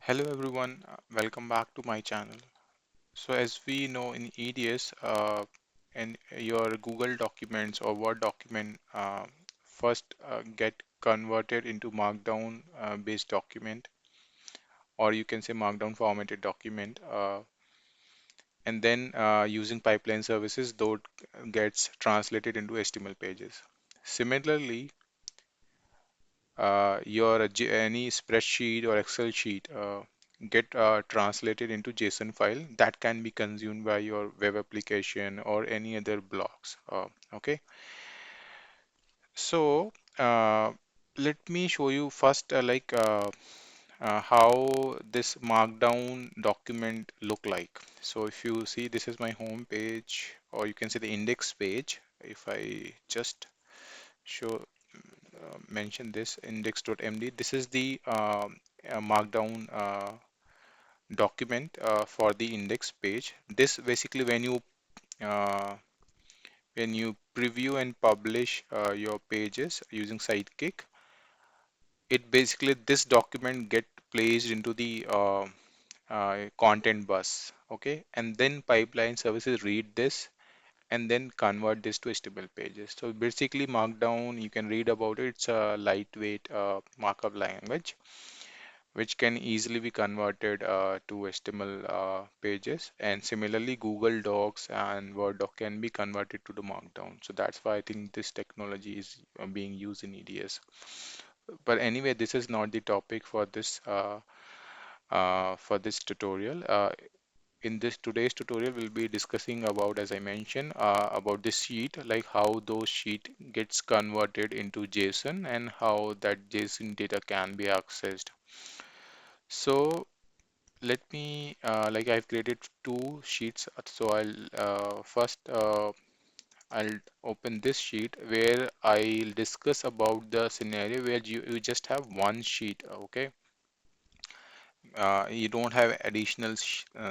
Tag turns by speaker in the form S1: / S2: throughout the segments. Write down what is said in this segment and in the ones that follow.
S1: Hello everyone, welcome back to my channel. So as we know in EDS, in your Google documents or Word document first get converted into Markdown based document, or you can say Markdown formatted document, and then using pipeline services, though gets translated into HTML pages. Similarly, any spreadsheet or Excel sheet get translated into JSON file that can be consumed by your web application or any other blocks. Okay, so let me show you first how this markdown document look like. So if you see, this is my home page, or you can see the index page. If I just show mention this index.md. This is the markdown document for the index page. This basically uh, when you preview and publish your pages using Sidekick, it basically this document get placed into the content bus, okay, and then pipeline services read this and then convert this to HTML pages. So basically, Markdown, you can read about it. It's a lightweight markup language which can easily be converted to HTML pages. And similarly, Google Docs and Word doc can be converted to the Markdown. So that's why I think this technology is being used in EDS. But anyway, this is not the topic for this tutorial. In this today's tutorial, we'll be discussing about, as I mentioned, about the sheet, like how those sheet gets converted into JSON and how that JSON data can be accessed. So let me, like I've created two sheets. So I'll open this sheet where I'll discuss about the scenario where you just have one sheet, okay? You don't have additional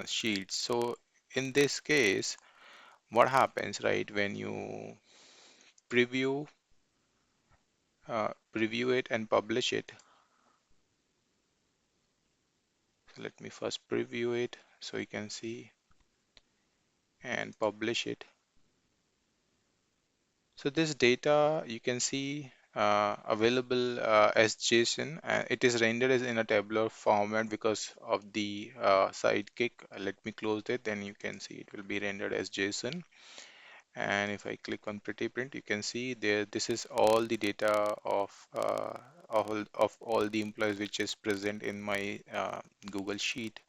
S1: sheets. So in this case, what happens, right, when you preview preview it and publish it. So let me first preview it so you can see and publish it. So this data you can see available as JSON. It is rendered as in a tabular format because of the Sidekick. Let me close it, then you can see it will be rendered as JSON. And if I click on pretty print, you can see there this is all the data of all the employees which is present in my Google Sheet.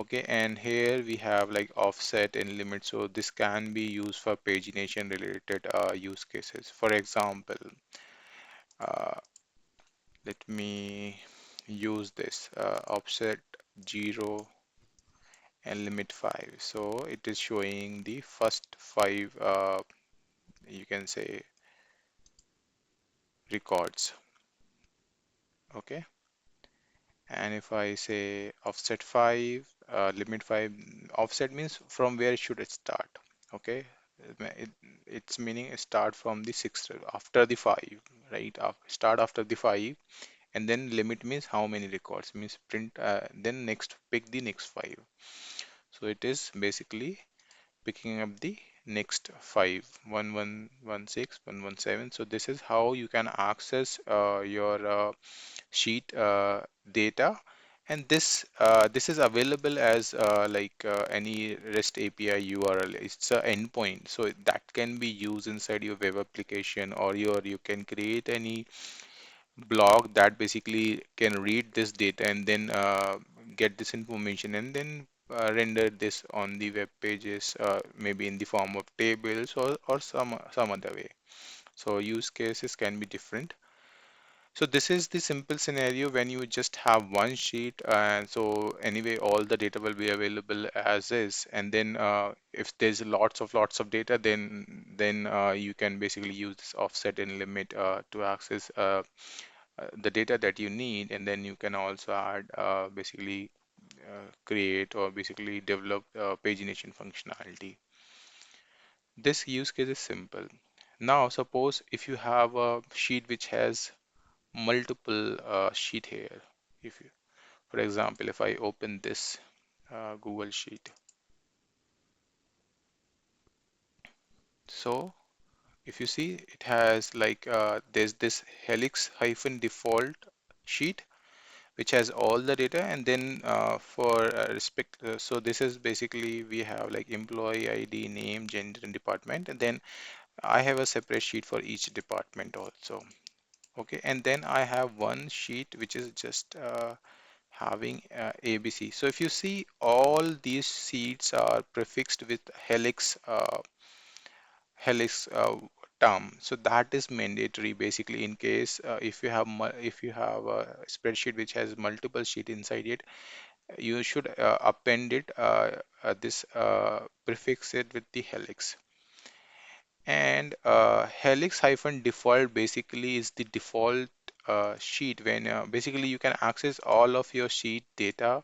S1: Okay, and here we have like offset and limit. So this can be used for pagination related use cases. For example, uh, let me use this offset 0 and limit 5. So it is showing the first five, you can say, records. Okay, and if I say offset 5, limit 5, offset means from where should it start. Okay, it, it's meaning start from the sixth after the 5, right? Start after the 5, and then limit means how many records, means print, then next pick the next 5. So it is basically picking up the next 5, 1116, 117. So this is how you can access your sheet data, and this is available as any REST API URL. It's an endpoint, so that can be used inside your web application, or you can create any blog that basically can read this data and then get this information and then render this on the web pages, maybe in the form of tables or some other way. So use cases can be different. So this is the simple scenario when you just have one sheet, and so anyway all the data will be available as is. And then if there's lots of data, then you can basically use this offset and limit to access the data that you need, and then you can also add basically create or basically develop pagination functionality. This use case is simple. Now suppose if you have a sheet which has multiple sheet here. If you For example, if I open this Google Sheet, so if you see, it has like there's this helix hyphen default sheet which has all the data, and then for respect, so this is basically we have like employee ID, name, gender, and department, and then I have a separate sheet for each department also. Okay, and then I have one sheet which is just having ABC. So if you see, all these sheets are prefixed with helix term. So that is mandatory basically in case if you have a spreadsheet which has multiple sheet inside it, you should append it this prefix it with the helix. And helix hyphen default basically is the default sheet when basically you can access all of your sheet data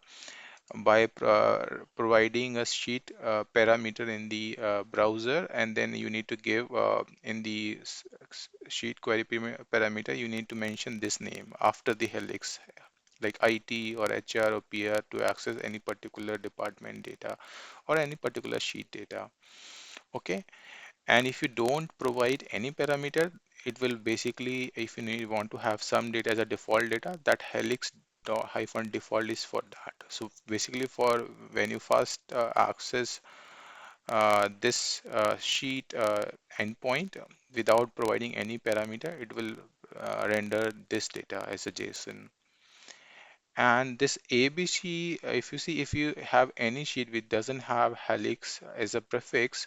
S1: by providing a sheet parameter in the browser, and then you need to give in the sheet query parameter, you need to mention this name after the helix, like IT or HR or PR, to access any particular department data or any particular sheet data. Okay, and if you don't provide any parameter, it will basically, if you want to have some data as a default data, that helix hyphen default is for that. So basically, for when you first access this sheet endpoint without providing any parameter, it will render this data as a JSON. And this ABC, if you see, if you have any sheet which doesn't have helix as a prefix,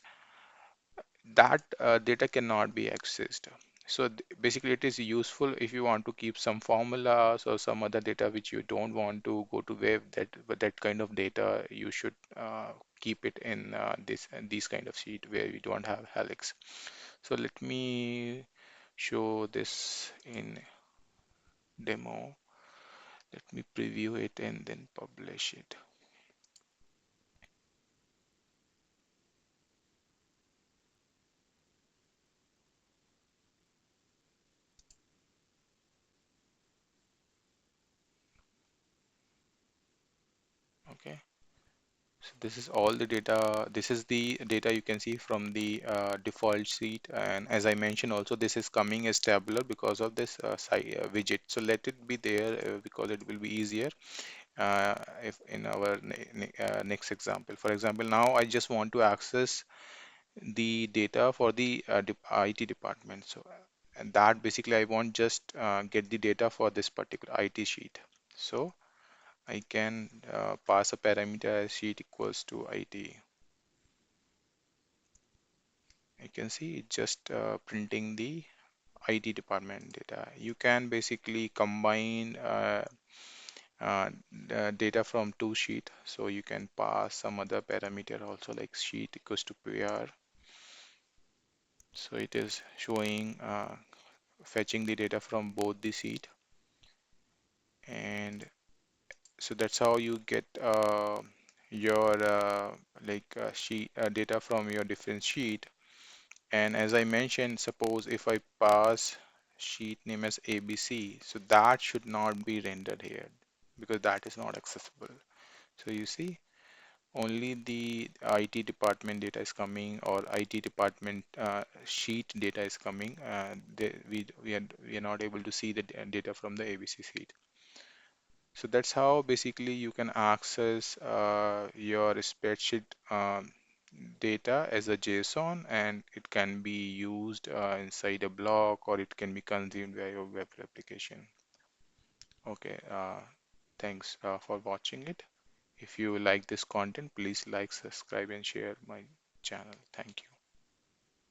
S1: that data cannot be accessed. So basically, it is useful if you want to keep some formulas or some other data which you don't want to go to web. But that kind of data you should keep it in these kind of sheet where we don't have helix. So let me show this in demo. Let me preview it and then publish it. Okay. So this is all the data. This is the data you can see from the default sheet. And as I mentioned, also this is coming as tabular because of this widget. So let it be there because it will be easier if in our next example. For example, now I just want to access the data for the IT department. So and that basically I want just get the data for this particular IT sheet. So I can pass a parameter as sheet equals to IT. You can see it just printing the IT department data. You can basically combine uh, data from two sheet. So you can pass some other parameter also like sheet equals to PR. So it is showing fetching the data from both the sheet, and so that's how you get your sheet data from your different sheet. And as I mentioned, suppose if I pass sheet name as ABC, so that should not be rendered here because that is not accessible. So you see, only the IT department data is coming, or IT department sheet data is coming. We are not able to see the data from the ABC sheet. So that's how basically you can access your spreadsheet data as a JSON, and it can be used inside a blog, or it can be consumed by your web application. Okay, thanks for watching it. If you like this content, please like, subscribe, and share my channel. Thank you.